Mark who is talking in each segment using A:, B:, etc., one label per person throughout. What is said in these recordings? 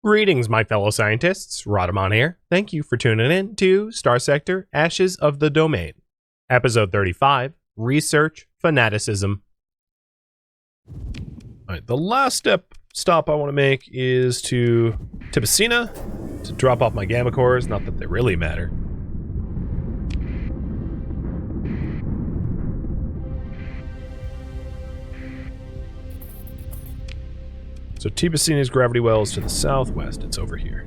A: Greetings, my fellow scientists. Rhadamant here. Thank you for tuning in to Starsector, Ashes of the Domain. Episode 35, Research Fanaticism. Alright, the last stop I want to make is to Tipicina to drop off my gamma cores. Not that they really matter. So Tipicina's gravity well is to the southwest. It's over here.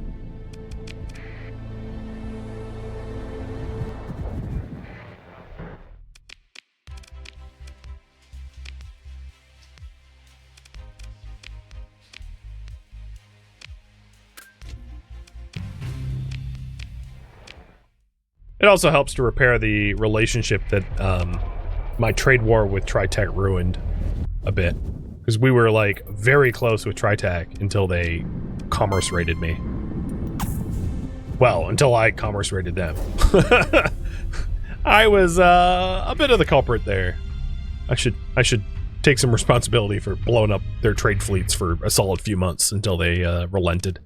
A: It also helps to repair the relationship that my trade war with Tritech ruined a bit. Because we were, like, very close with Tritech until they commerce raided me. Well, until I commerce raided them. I was a bit of the culprit there. I should take some responsibility for blowing up their trade fleets for a solid few months until they relented.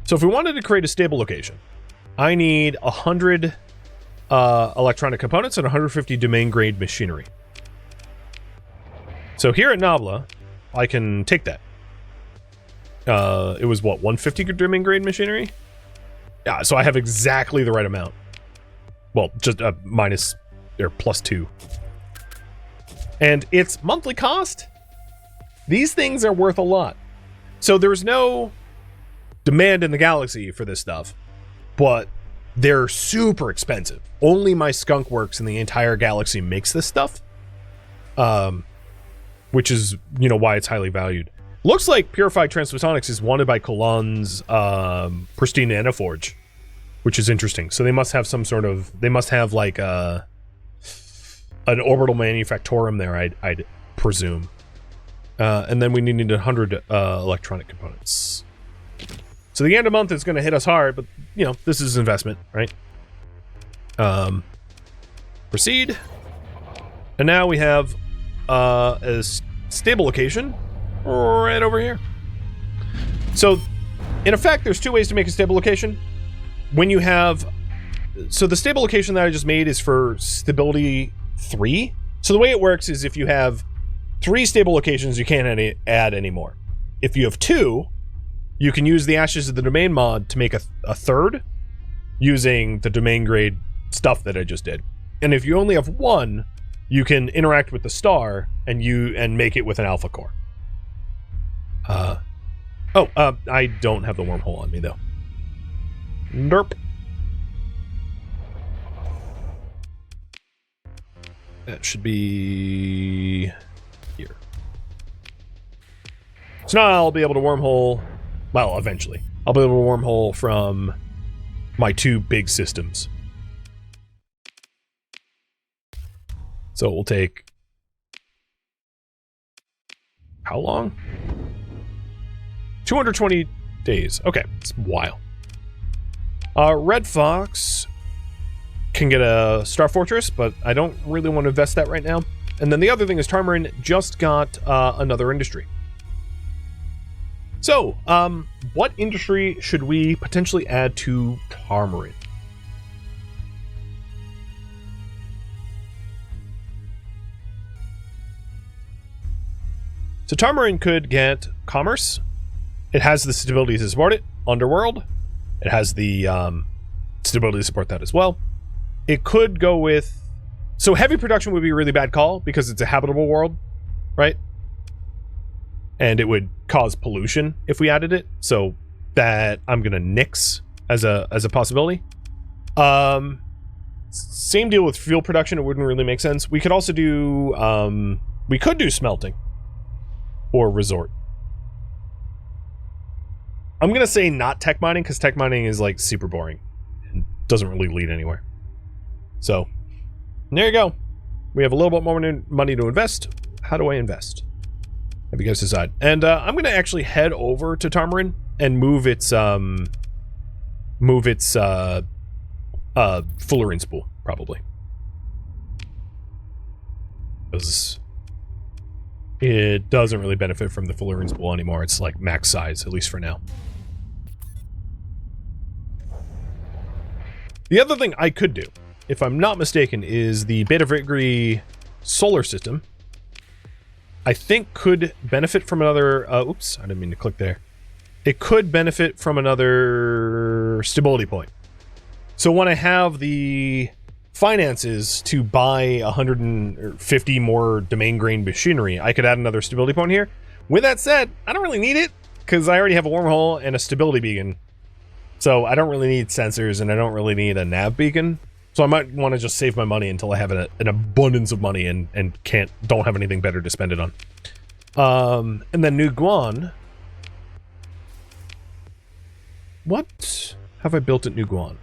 A: So if we wanted to create a stable location, I need 100 electronic components and 150 domain-grade machinery. So here at Nabla, I can take that. It was what, 150 domain-grade machinery? Yeah, so I have exactly the right amount. Well, just minus or plus 2. And its monthly cost? These things are worth a lot. So there's no demand in the galaxy for this stuff. But they're super expensive. Only my skunk works in the entire galaxy makes this stuff. Which is, you know, why it's highly valued. Looks like purified transphotonics is wanted by Colon's pristine nanoforge, which is interesting. So they must have some sort of, they must have like an orbital manufactorum there, I'd presume. And then we need 100 electronic components. So the end of the month is going to hit us hard, but, you know, this is investment, right? Proceed. And now we have a stable location right over here. So, in effect, there's two ways to make a stable location. When you have... So the stable location that I just made is for stability 3. So the way it works is if you have 3 stable locations, you can't add any more. If you have 2... you can use the Ashes of the Domain mod to make a third using the domain grade stuff that I just did. And if you only have 1, you can interact with the star and make it with an alpha core. I don't have the wormhole on me though. Derp. That should be here. So now I'll be able to wormhole. Well, eventually. I'll be able to wormhole from my 2 big systems. So it will take... how long? 220 days. Okay, it's a while. Red Fox can get a Star Fortress, but I don't really want to invest that right now. And then the other thing is Tarmarin just got another industry. So, what industry should we potentially add to Tarmarin? So Tarmarin could get commerce. It has the stability to support it. Underworld. It has the stability to support that as well. It could go with... so heavy production would be a really bad call because it's a habitable world, right? And it would cause pollution if we added it. So that I'm gonna nix as a possibility. Same deal with fuel production. It wouldn't really make sense. We could also do we could do smelting or resort. I'm gonna say not tech mining because tech mining is like super boring and doesn't really lead anywhere. So there you go. We have a little bit more money to invest. How do I invest? Have you guys decide? And I'm gonna actually head over to Tarmarin and move its Fullerene spool, probably. because it doesn't really benefit from the Fullerene spool anymore. It's like max size, at least for now. The other thing I could do, if I'm not mistaken, is the Beta Vigri solar system. I think could benefit from another... oops, I didn't mean to click there. It could benefit from another stability point. So when I have the finances to buy 150 more domain grain machinery, I could add another stability point here. With that said, I don't really need it, because I already have a wormhole and a stability beacon. So I don't really need sensors, and I don't really need a nav beacon. So I might want to just save my money until I have an abundance of money and don't have anything better to spend it on. And then New Guan. What have I built at New Guan?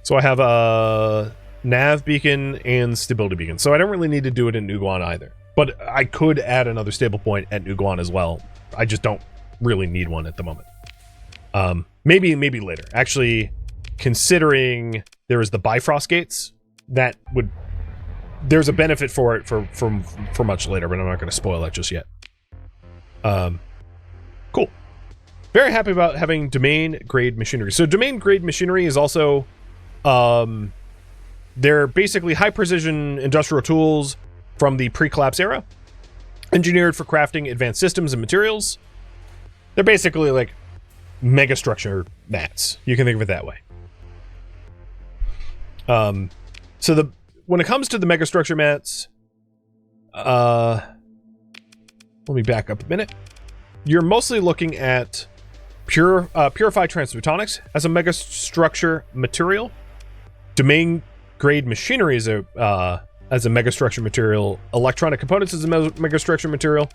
A: So I have a nav beacon and stability beacon. So I don't really need to do it in New Guan either. But I could add another stable point at New Guan as well. I just don't really need one at the moment. Maybe later. Actually, considering there is the Bifrost gates, that would... There's a benefit for it for much later, but I'm not going to spoil that just yet. Cool. Very happy about having domain-grade machinery. So domain-grade machinery is also... they're basically high-precision industrial tools from the pre-collapse era, engineered for crafting advanced systems and materials. They're basically like megastructure mats. You can think of it that way. So when it comes to the megastructure mats, let me back up a minute. You're mostly looking at purified transphotonics as a megastructure material. Domain grade machinery as a megastructure material. Electronic components as a megastructure material,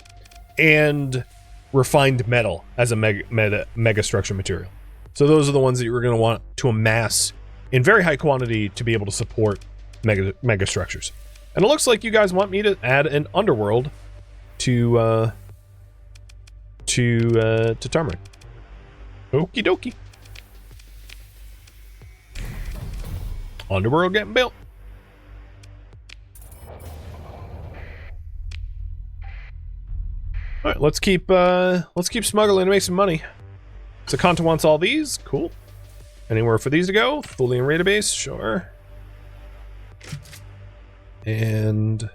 A: and refined metal as a megastructure material. So those are the ones that you're going to want to amass in very high quantity to be able to support megastructures. And it looks like you guys want me to add an underworld to Tarmac. Okie dokie. Underworld getting built. All right, let's keep smuggling and make some money. So Kanta wants all these. Cool. Anywhere for these to go? Thulian database, sure. And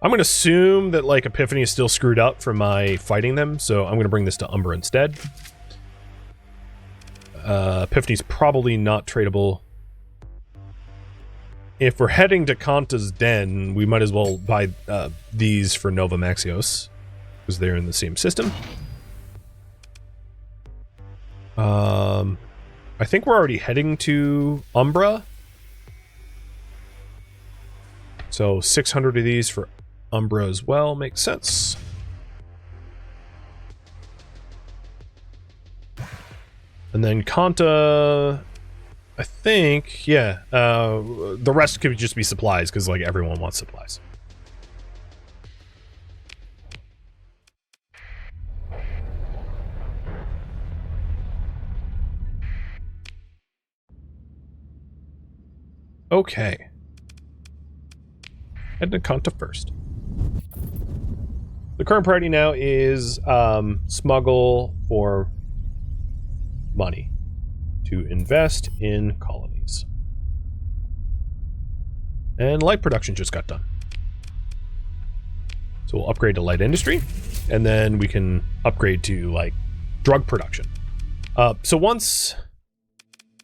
A: I'm gonna assume that like Epiphany is still screwed up from my fighting them, so I'm gonna bring this to Umbra instead. Epiphany's probably not tradable. If we're heading to Kanta's Den, we might as well buy these for Nova Maxios, because they're in the same system. I think we're already heading to Umbra. So 600 of these for Umbra as well makes sense. And then Kanta, I think, yeah, the rest could just be supplies, because like everyone wants supplies. Okay. Head to Kanta first. The current priority now is smuggle for money to invest in colonies. And light production just got done. So we'll upgrade to light industry, and then we can upgrade to like drug production. So once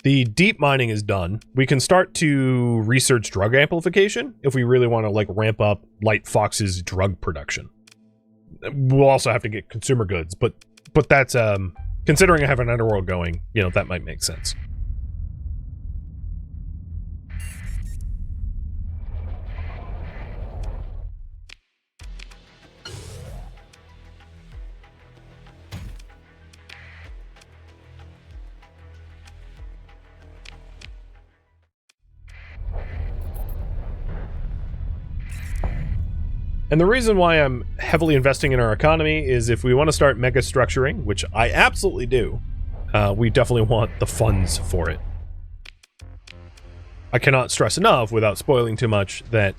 A: the deep mining is done, we can start to research drug amplification if we really want to like ramp up Light Fox's drug production. We'll also have to get consumer goods, but that's considering I have an underworld going, you know, that might make sense. And the reason why I'm heavily investing in our economy is if we want to start mega structuring, which I absolutely do, we definitely want the funds for it. I cannot stress enough, without spoiling too much, that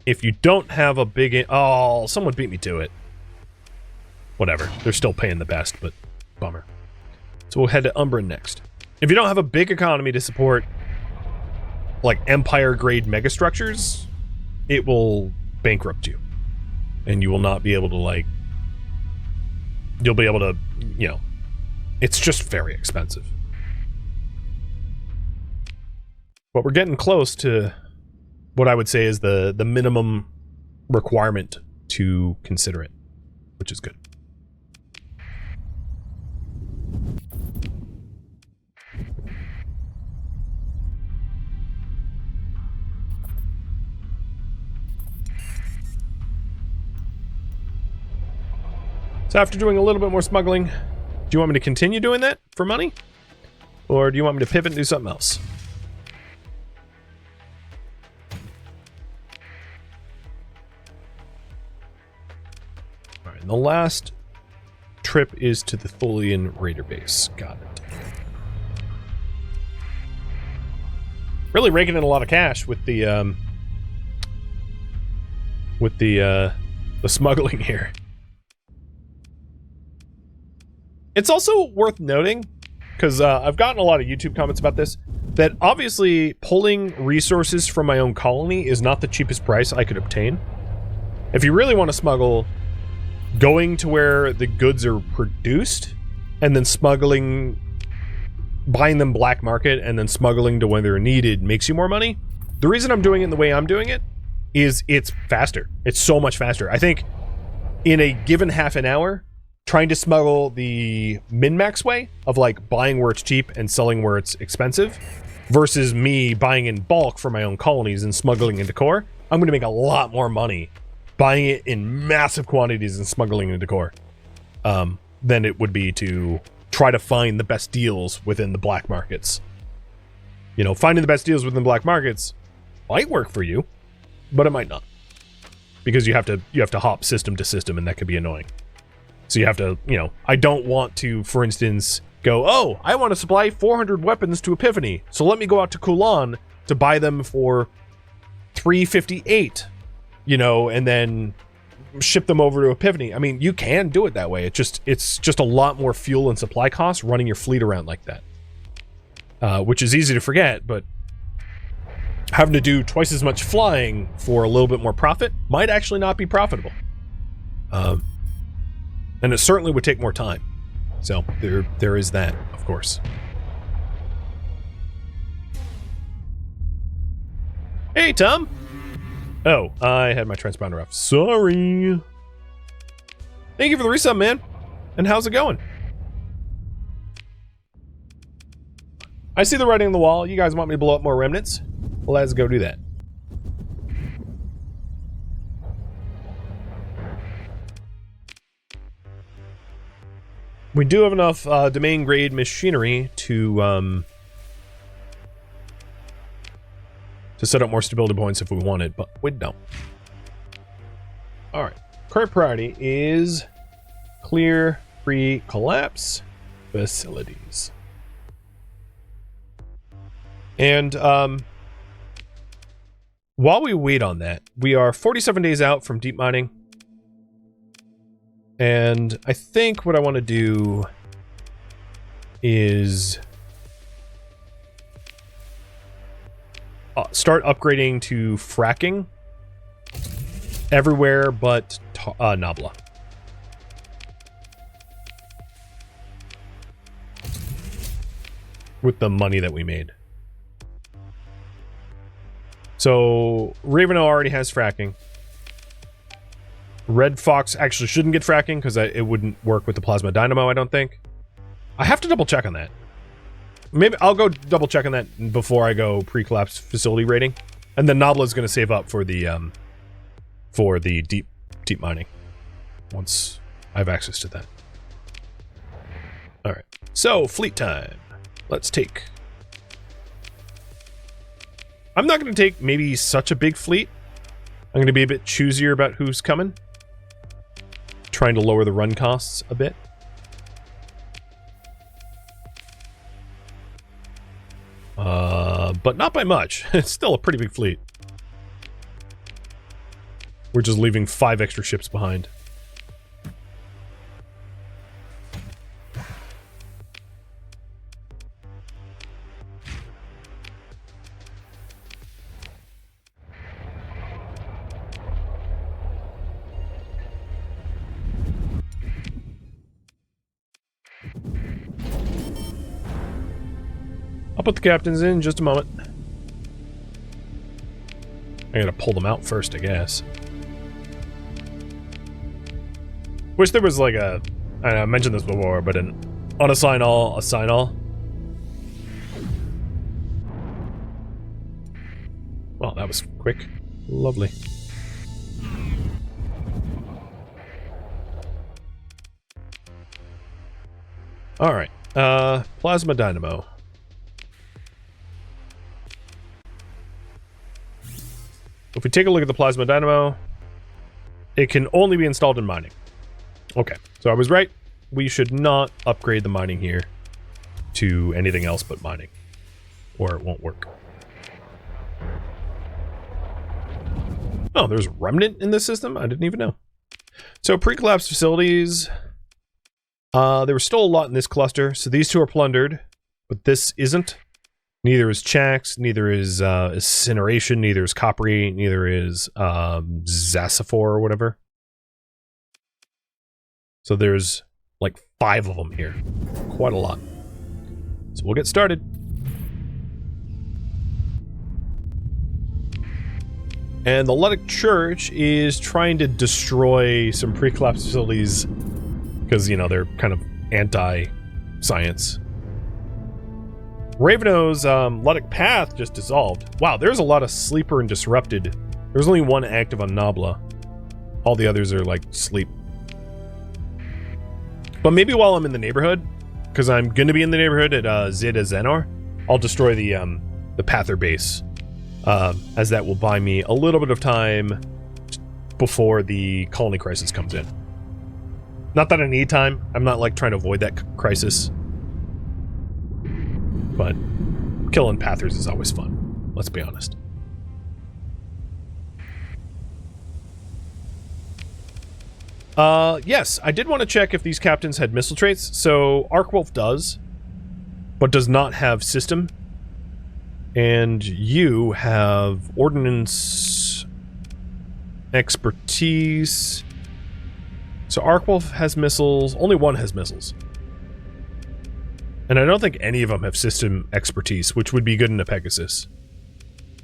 A: if you don't have a big... Oh, someone beat me to it. Whatever. They're still paying the best, but bummer. So we'll head to Umbran next. If you don't have a big economy to support, like, Empire-grade megastructures, it will bankrupt you. And you will not be able to, like... You'll be able to, you know... It's just very expensive. But we're getting close to what I would say is the minimum requirement to consider it, which is good. So after doing a little bit more smuggling, do you want me to continue doing that for money? Or do you want me to pivot and do something else? Alright, and the last trip is to the Thulian raider base. Got it. Really raking in a lot of cash with the smuggling here. It's also worth noting, because I've gotten a lot of YouTube comments about this, that obviously pulling resources from my own colony is not the cheapest price I could obtain. If you really want to smuggle, going to where the goods are produced, and then smuggling, buying them black market, and then smuggling to when they're needed makes you more money. The reason I'm doing it the way I'm doing it is it's faster. It's so much faster. I think in a given half an hour, trying to smuggle the min-max way of like buying where it's cheap and selling where it's expensive versus me buying in bulk for my own colonies and smuggling into core, I'm going to make a lot more money buying it in massive quantities and smuggling into core than it would be to try to find the best deals within the black markets. You know, finding the best deals within black markets might work for you, but it might not, because you have to hop system to system, and that could be annoying. So you have to, you know, I don't want to, for instance, go, oh, I want to supply 400 weapons to Epiphany, so let me go out to Kulan to buy them for 358, you know, and then ship them over to Epiphany. I mean, you can do it that way. It's just a lot more fuel and supply costs running your fleet around like that. Which is easy to forget, but having to do twice as much flying for a little bit more profit might actually not be profitable. And it certainly would take more time. So there is that, of course. Hey, Tom! Oh, I had my transponder off. Sorry! Thank you for the resub, man! And how's it going? I see the writing on the wall. You guys want me to blow up more remnants? Well, let's go do that. We do have enough domain-grade machinery to set up more stability points if we wanted, but we don't. Alright. Current priority is clear pre-collapse facilities. And while we wait on that, we are 47 days out from deep mining. And I think what I want to do is start upgrading to fracking everywhere but Nabla. With the money that we made. So Ravenel already has fracking. Red Fox actually shouldn't get fracking because it wouldn't work with the plasma dynamo, I don't think. I have to double check on that. Maybe I'll go double check on that before I go pre-collapse facility rating. And then Nabla is going to save up for the deep mining once I have access to that. All right. So, fleet time. Let's take... I'm not going to take maybe such a big fleet. I'm going to be a bit choosier about who's coming. Trying to lower the run costs a bit. but not by much. It's still a pretty big fleet. We're just leaving 5 extra ships behind. I'll put the captains in just a moment. I gotta pull them out first, I guess. Wish there was like a... I mentioned this before, but an unassign all, assign all. Well, that was quick. Lovely. Alright. Plasma dynamo. If we take a look at the plasma dynamo, it can only be installed in mining. Okay, so I was right. We should not upgrade the mining here to anything else but mining, or it won't work. Oh, there's Remnant in this system? I didn't even know. So pre-collapsed facilities. There was still a lot in this cluster, so these two are plundered, but this isn't. Neither is Chax, neither is Incineration, neither is Coppery, neither is Zassifor or whatever. So there's like 5 of them here. Quite a lot. So we'll get started. And the Ludic Church is trying to destroy some pre-collapsed facilities because, you know, they're kind of anti-science. Raveno's Ludic Path just dissolved. Wow, there's a lot of Sleeper and Disrupted. There's only one active on Nabla. All the others are like sleep. But maybe while I'm in the neighborhood, because I'm going to be in the neighborhood at Zeta Zenor, I'll destroy the Pather base, as that will buy me a little bit of time before the colony crisis comes in. Not that I need time. I'm not like trying to avoid that crisis. But killing Pathers is always fun. Let's be honest. Yes, I did want to check if these captains had missile traits. So Arkwolf does, but does not have system. And you have ordnance expertise. So Arkwolf has missiles. Only one has missiles. And I don't think any of them have system expertise, which would be good in a Pegasus.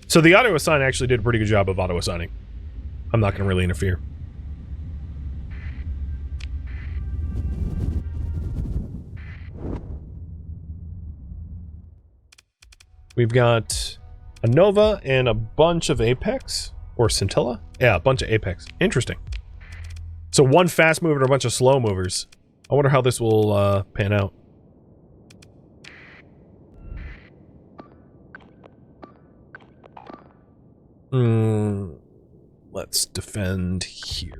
A: So the auto-assign actually did a pretty good job of auto-assigning. I'm not going to really interfere. We've got a Nova and a bunch of Apex. Or Scintilla? Yeah, a bunch of Apex. Interesting. So one fast mover and a bunch of slow movers. I wonder how this will pan out. Let's defend here.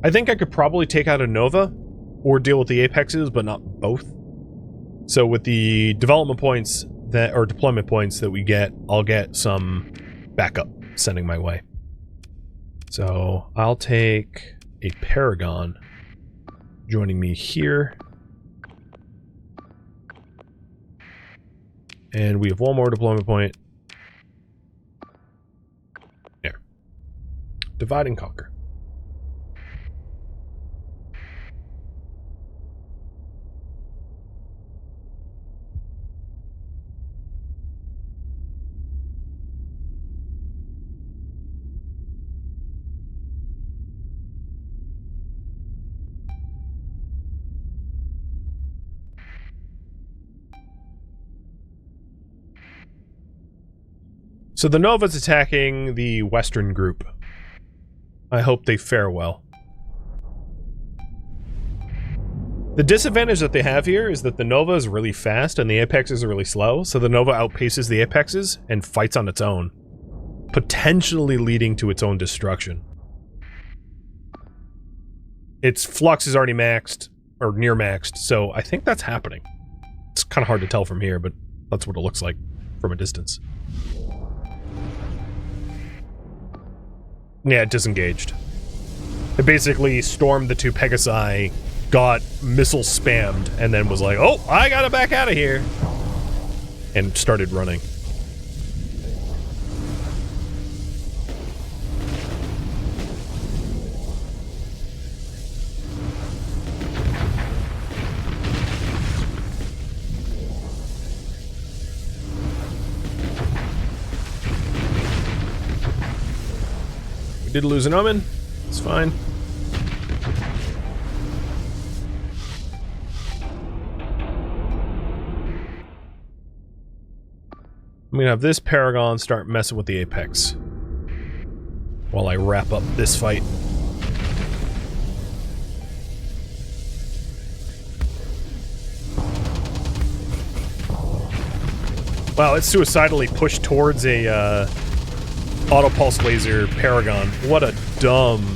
A: I think I could probably take out a Nova or deal with the Apexes, but not both. So with the development points that, or deployment points that we get, I'll get some backup sending my way. So I'll take a Paragon joining me here. And we have one more deployment point. There. Divide and conquer. So the Nova's attacking the Western group. I hope they fare well. The disadvantage that they have here is that the Nova is really fast and the Apexes are really slow, so the Nova outpaces the Apexes and fights on its own, potentially leading to its own destruction. Its flux is already maxed. or near maxed, so I think that's happening. It's kind of hard to tell from here, but that's what it looks like from a distance. Yeah, it disengaged. It basically stormed the 2 Pegasi, got missile spammed, and then was like, oh, I gotta back out of here, and started running. We did lose an omen. It's fine. I'm gonna have this Paragon start messing with the Apex while I wrap up this fight. Wow, it's suicidally pushed towards a auto pulse laser Paragon. What a dumb,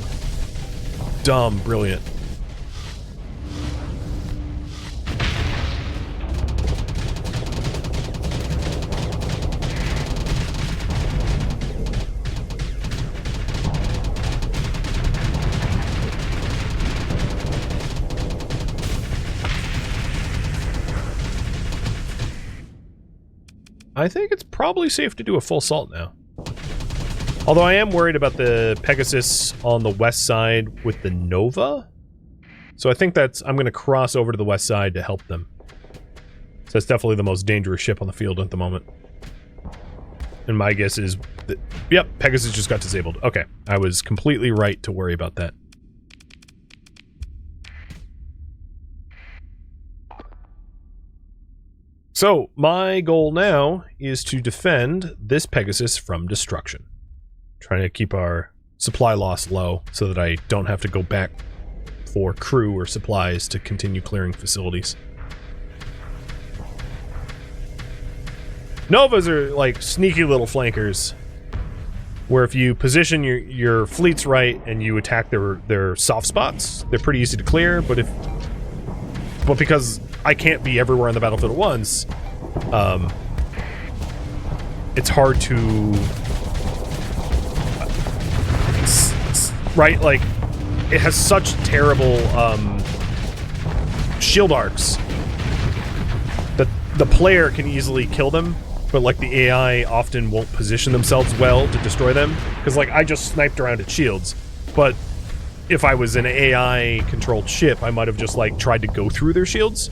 A: brilliant. I think it's probably safe to do a full assault now. Although I am worried about the Pegasus on the west side with the Nova. So I think I'm going to cross over to the west side to help them. So that's definitely the most dangerous ship on the field at the moment. And my guess is that, yep, Pegasus just got disabled. Okay, I was completely right to worry about that. So, my goal now is to defend this Pegasus from destruction. Trying to keep our supply loss low so that I don't have to go back for crew or supplies to continue clearing facilities. Novas are like sneaky little flankers, where if you position your fleets right and you attack their soft spots, they're pretty easy to clear. But because I can't be everywhere on the battlefield at once, it's hard to right, like, it has such terrible shield arcs that the player can easily kill them, but like the AI often won't position themselves well to destroy them, because like I just sniped around at shields, but if I was an AI controlled ship I might have just like tried to go through their shields.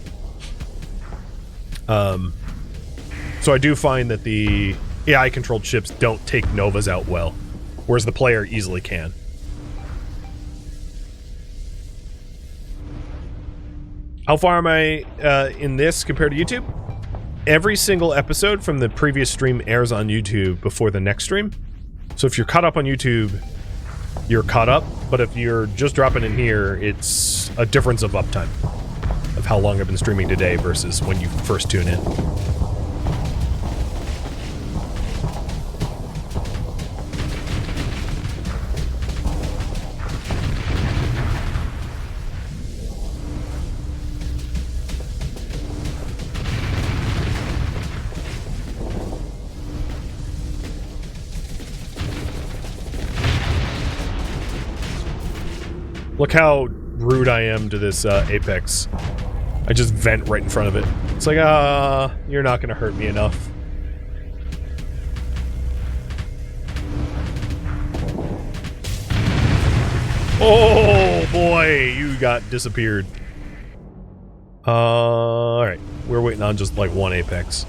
A: So I do find that the AI controlled ships don't take Novas out well, whereas the player easily can. How far am I in this compared to YouTube? Every single episode from the previous stream airs on YouTube before the next stream. So if you're caught up on YouTube, you're caught up. But if you're just dropping in here, it's a difference of uptime of how long I've been streaming today versus when you first tune in. Look how rude I am to this Apex. I just vent right in front of it. It's like, you're not gonna hurt me enough. Oh boy, you got disappeared. Alright. We're waiting on just like one Apex.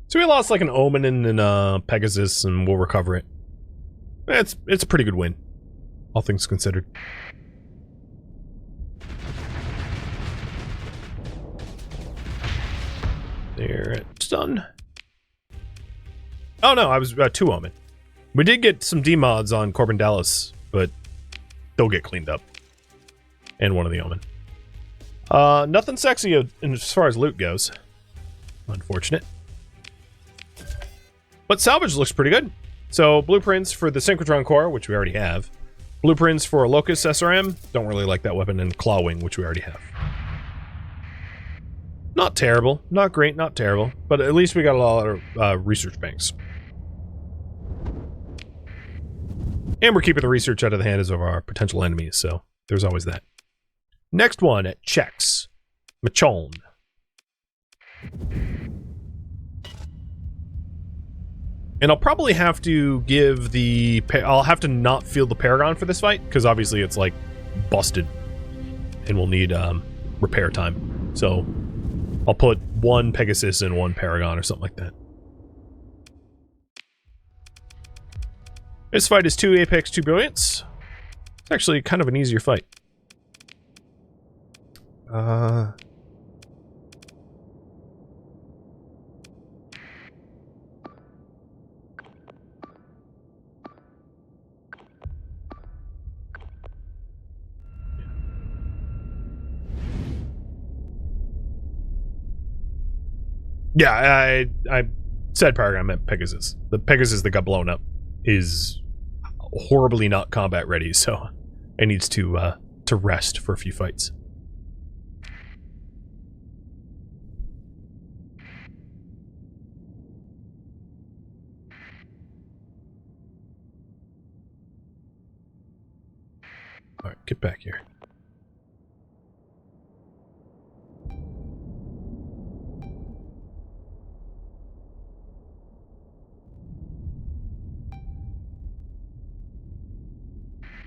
A: So we lost like an Omen and Pegasus, and we'll recover it. It's a pretty good win, all things considered. There, it's done. Oh no, I was 2 Omen. We did get some demods on Corbin Dallas, but they'll get cleaned up. And one of the Omen. Nothing sexy as far as loot goes. Unfortunate. But salvage looks pretty good. So blueprints for the synchrotron core, which we already have. Blueprints for Locust SRM. Don't really like that weapon. And Clawwing, which we already have. Not terrible. Not great, not terrible. But at least we got a lot of research banks. And we're keeping the research out of the hands of our potential enemies, so there's always that. Next one at checks. Michon. And I'll probably have to give the... I'll have to not field the Paragon for this fight, because obviously it's, like, busted. And we'll need repair time. So I'll put one Pegasus and one Paragon or something like that. This fight is 2 Apex, 2 Brilliance. It's actually kind of an easier fight. Yeah, I said Paragon, I meant Pegasus. The Pegasus that got blown up is horribly not combat ready, so it needs to rest for a few fights. All right, get back here.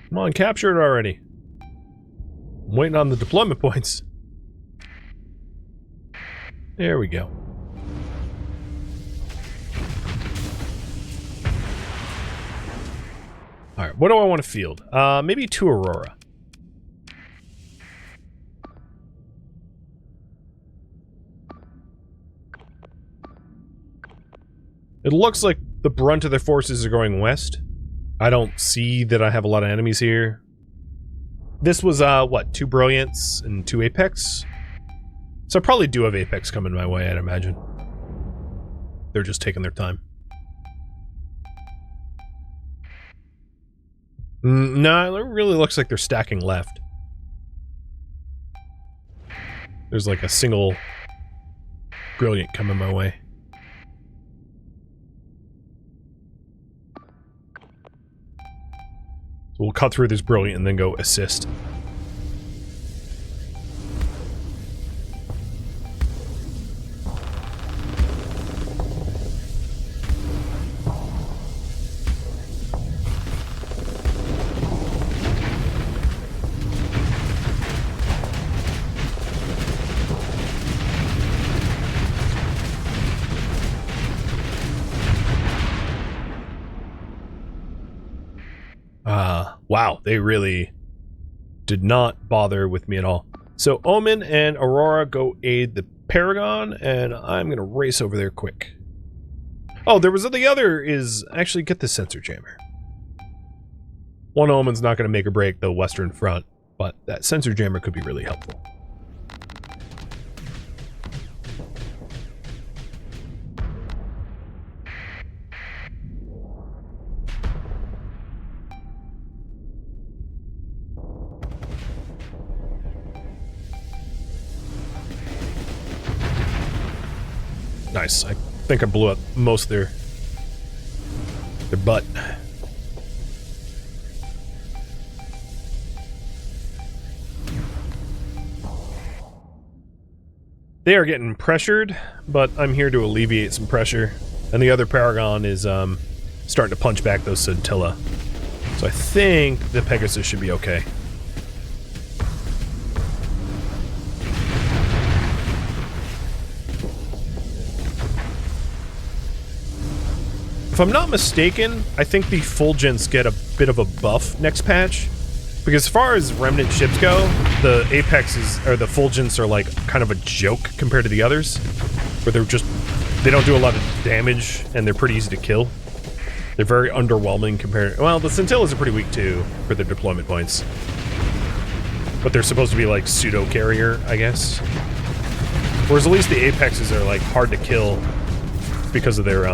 A: Come on, capture it already. I'm waiting on the deployment points. There we go. Alright, what do I want to field? Maybe 2 Aurora. It looks like the brunt of their forces are going west. I don't see that I have a lot of enemies here. This was, what, 2 Brilliance and 2 Apex? So I probably do have Apex coming my way, I'd imagine. They're just taking their time. No, it really looks like they're stacking left. There's like a single Brilliant coming my way. So we'll cut through this Brilliant and then go assist. Wow, they really did not bother with me at all. So Omen and Aurora go aid the Paragon, and I'm gonna race over there quick. Oh, there was the other is actually get the sensor jammer. One Omen's not gonna make or break the Western Front, but that sensor jammer could be really helpful. Nice. I think I blew up most of their butt. They are getting pressured, but I'm here to alleviate some pressure. And the other Paragon is starting to punch back those Scintilla. So I think the Pegasus should be okay. If I'm not mistaken, I think the Fulgents get a bit of a buff next patch. Because as far as Remnant ships go, the Apexes, or the Fulgents are like kind of a joke compared to the others. Where they're just, they don't do a lot of damage, and they're pretty easy to kill. They're very underwhelming compared, well, the Scintillas are pretty weak too, for their deployment points. But they're supposed to be like pseudo-carrier, I guess. Whereas at least the Apexes are like hard to kill because of their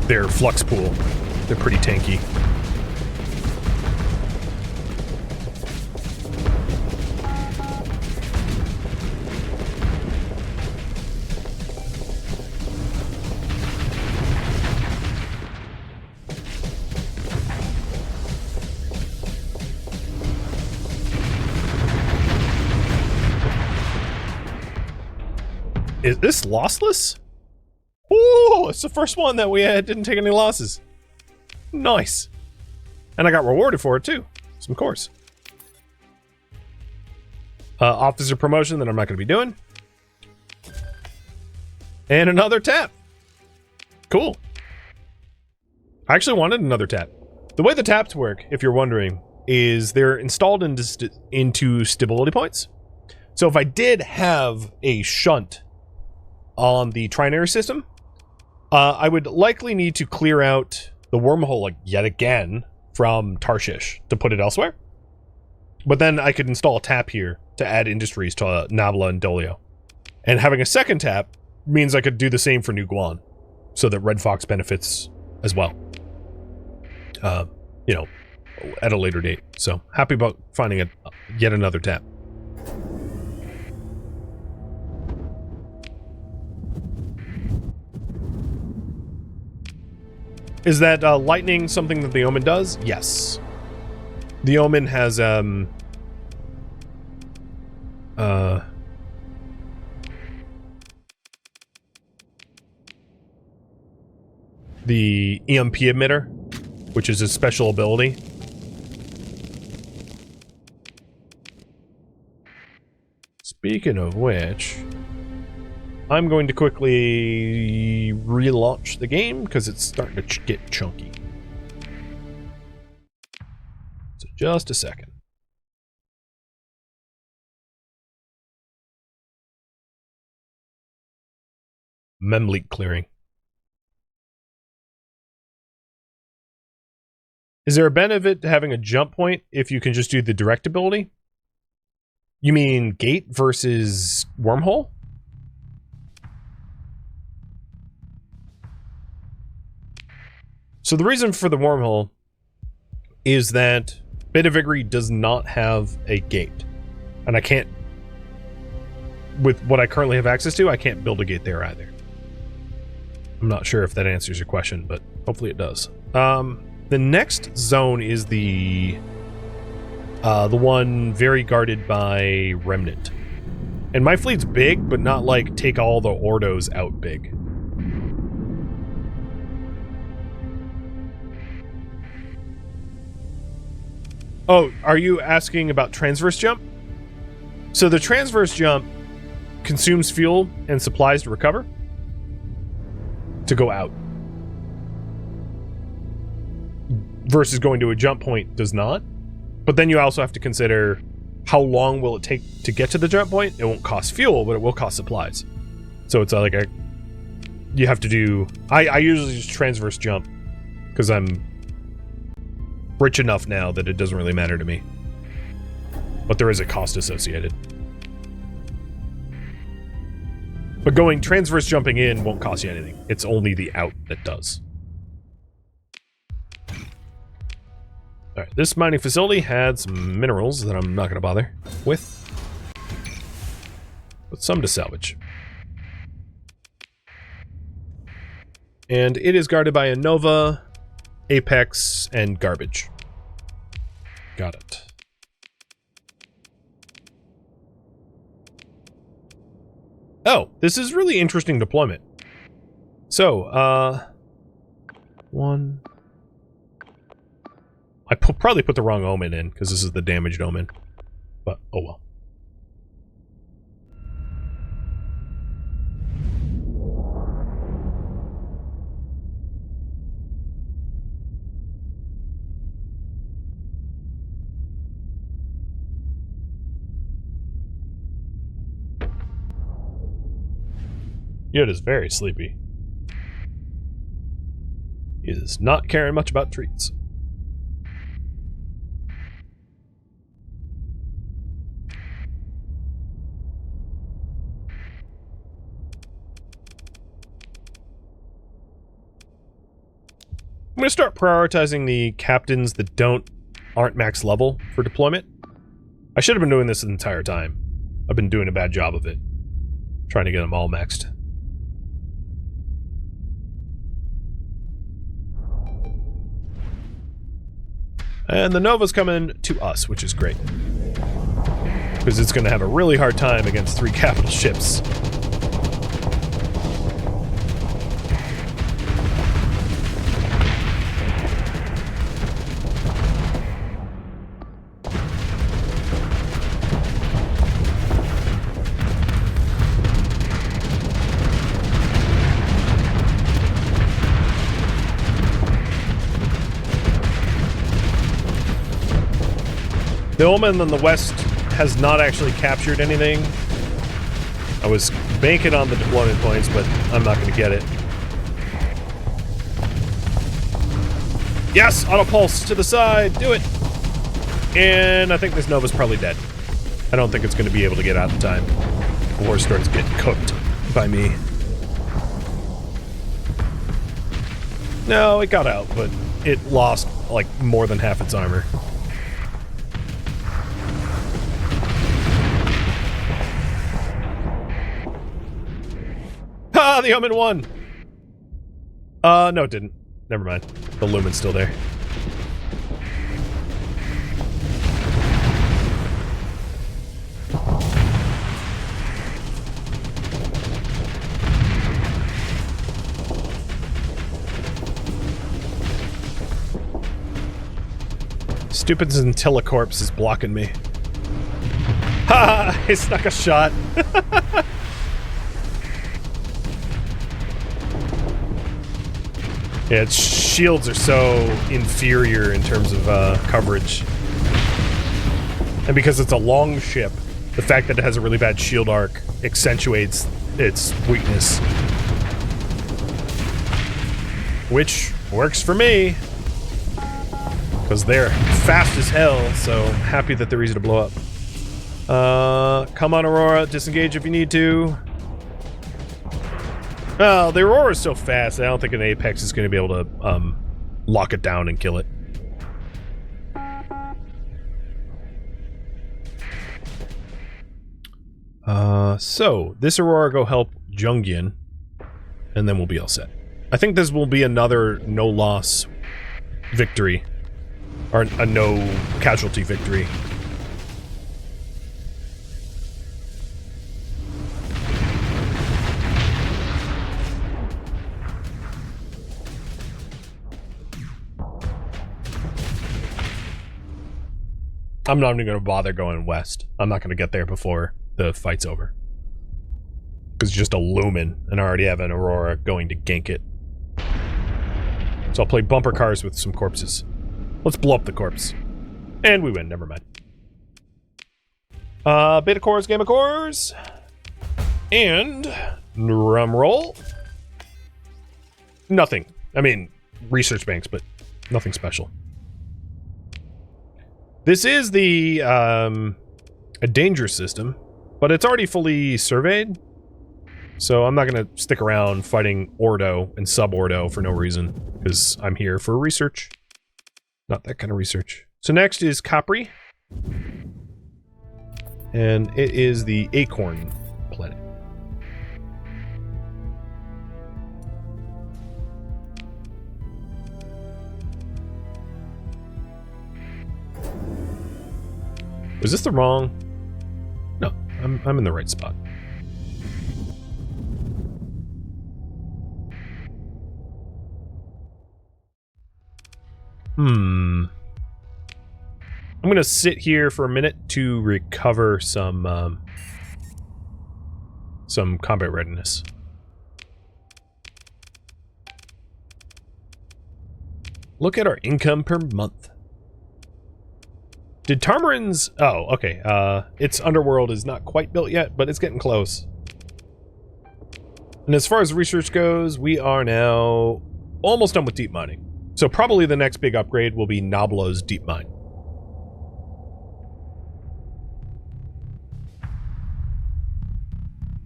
A: their flux pool. They're pretty tanky. Is this lossless? Oh, it's the first one that we didn't take any losses. Nice. And I got rewarded for it too. Some course. Officer promotion that I'm not going to be doing. And another tap. Cool. I actually wanted another tap. The way the taps work, if you're wondering, is they're installed into stability points. So if I did have a shunt on the trinary system, I would likely need to clear out the wormhole like yet again from Tarshish to put it elsewhere. But then I could install a tap here to add industries to Nabla and Dolio. And having a second tap means I could do the same for New Guan, so that Red Fox benefits as well. You know, at a later date. So happy about finding yet another tap. Is that lightning something that the Omen does? Yes. The Omen has the EMP emitter, which is a special ability. Speaking of which, I'm going to quickly relaunch the game because it's starting to get chunky. So just a second. Mem leak clearing. Is there a benefit to having a jump point if you can just do the direct ability? You mean gate versus wormhole? So the reason for the wormhole is that Bit of Vigor does not have a gate. And I can't, with what I currently have access to, I can't build a gate there either. I'm not sure if that answers your question, but hopefully it does. The next zone is the one very guarded by Remnant. And my fleet's big, but not like take all the Ordos out big. Oh, are you asking about transverse jump? So the transverse jump consumes fuel and supplies to recover, to go out. Versus going to a jump point does not. But then you also have to consider how long will it take to get to the jump point. It won't cost fuel, but it will cost supplies. So it's like you have to do... I usually just transverse jump because I'm rich enough now that it doesn't really matter to me. But there is a cost associated. But going transverse jumping in won't cost you anything. It's only the out that does. Alright, this mining facility had some minerals that I'm not going to bother with. But some to salvage. And it is guarded by a Nova, Apex, and Garbage. Got it. Oh, this is really interesting deployment. So, one... I probably put the wrong Omen in, because this is the damaged Omen. But, oh well. Yod is very sleepy. He is not caring much about treats. I'm gonna start prioritizing the captains that aren't max level for deployment. I should have been doing this the entire time. I've been doing a bad job of it. Trying to get them all maxed. And the Nova's coming to us, which is great. Because it's going to have a really hard time against 3 capital ships. The Omen on the west has not actually captured anything. I was banking on the deployment points, but I'm not going to get it. Yes! Auto pulse to the side! Do it! And I think this Nova's probably dead. I don't think it's going to be able to get out in time. The war starts getting cooked by me. No, it got out, but it lost, like, more than half its armor. Ah, the Omen won! No, it didn't. Never mind. The Lumen's still there. Stupid Centillacorpse is blocking me. Ha! I snuck a shot. Yeah, its shields are so inferior in terms of coverage. And because it's a long ship, the fact that it has a really bad shield arc accentuates its weakness. Which works for me. Because they're fast as hell, so happy that they're easy to blow up. Come on, Aurora, disengage if you need to. Well, the Aurora's so fast, I don't think an Apex is going to be able to lock it down and kill it. So, this Aurora go help Jungian, and then we'll be all set. I think this will be another no-loss victory. Or a no-casualty victory. I'm not even going to bother going west. I'm not going to get there before the fight's over. Because it's just a Lumen, and I already have an Aurora going to gank it. So I'll play bumper cars with some corpses. Let's blow up the corpse. And we win, never mind. Beta cores, gamma cores. And drum roll. Nothing. I mean, research banks, but nothing special. This is the a dangerous system, but it's already fully surveyed. So I'm not going to stick around fighting Ordo and Sub-Ordo for no reason, because I'm here for research. Not that kind of research. So next is Capri. And it is the Acorn planet. Was this the wrong? No, I'm in the right spot. I'm gonna sit here for a minute to recover some combat readiness. Look at our income per month. Did Tarmarin's... Oh, okay. Its underworld is not quite built yet, but it's getting close. And as far as research goes, we are now almost done with deep mining. So probably the next big upgrade will be Nablo's deep mine.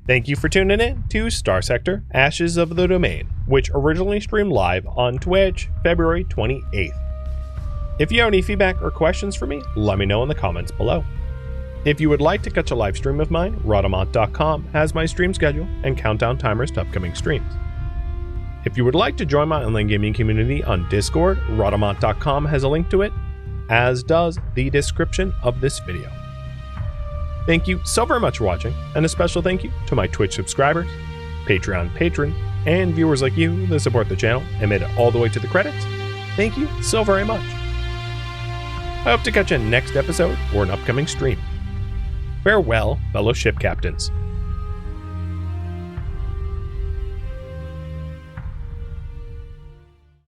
A: Thank you for tuning in to Starsector Ashes of the Domain, which originally streamed live on Twitch February 28th. If you have any feedback or questions for me, let me know in the comments below. If you would like to catch a live stream of mine, Rhadamant.com has my stream schedule and countdown timers to upcoming streams. If you would like to join my online gaming community on Discord, Rhadamant.com has a link to it, as does the description of this video. Thank you so very much for watching, and a special thank you to my Twitch subscribers, Patreon patrons, and viewers like you that support the channel and made it all the way to the credits. Thank you so very much. I hope to catch you in next episode or an upcoming stream. Farewell, fellow ship captains.